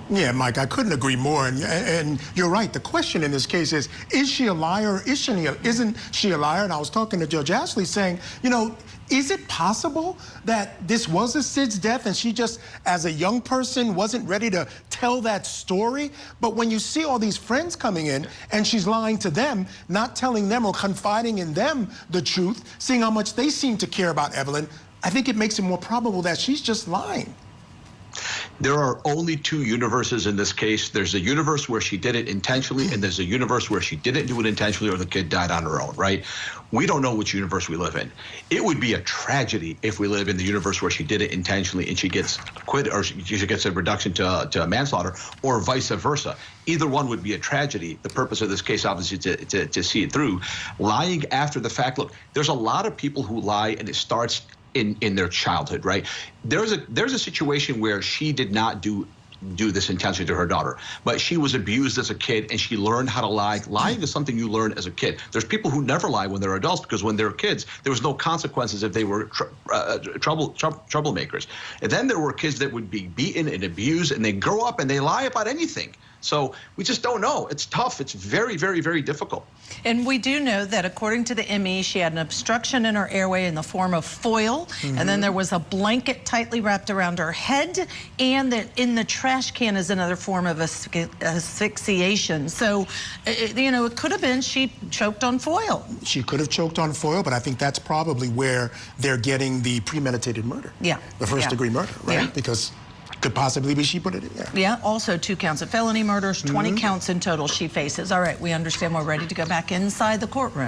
Yeah, Mike, I couldn't agree more. And you're right. The question in this case is she a liar or isn't she a liar? And I was talking to Judge Ashley saying, you know, is it possible that this was a Sid's death and she just, as a young person, wasn't ready to tell that story? But when you see all these friends coming in and she's lying to them, not telling them or confiding in them the truth, seeing how much they seem to care about Evelyn, I think it makes it more probable that she's just lying. There are only two universes in this case. There's a universe where she did it intentionally, and there's a universe where she didn't do it intentionally or the kid died on her own, right? We don't know which universe we live in. It would be a tragedy if we live in the universe where she did it intentionally and she gets acquitted, or she gets a reduction to manslaughter, or vice versa. Either one would be a tragedy. The purpose of this case, obviously, to see it through. Lying after the fact, look, there's a lot of people who lie and it starts in their childhood, right? There's a situation where she did not do this intentionally to her daughter, but she was abused as a kid and she learned how to lie. Lying is something you learn as a kid. There's people who never lie when they're adults because when they're kids, there was no consequences if they were troublemakers. And then there were kids that would be beaten and abused and they grow up and they lie about anything. So we just don't know. It's tough. It's very, very, very difficult. And we do know that according to the ME, she had an obstruction in her airway in the form of foil, and then there was a blanket tightly wrapped around her head, and that in the trash can is another form of asphyxiation. So, you know, it could have been she choked on foil. She could have choked on foil, but I think that's probably where they're getting the premeditated murder. Yeah. The first-degree murder, right? Yeah. Because could possibly be she put it in there. Yeah, also 2 counts of felony murders, 20 counts in total she faces. All right, we understand we're ready to go back inside the courtroom.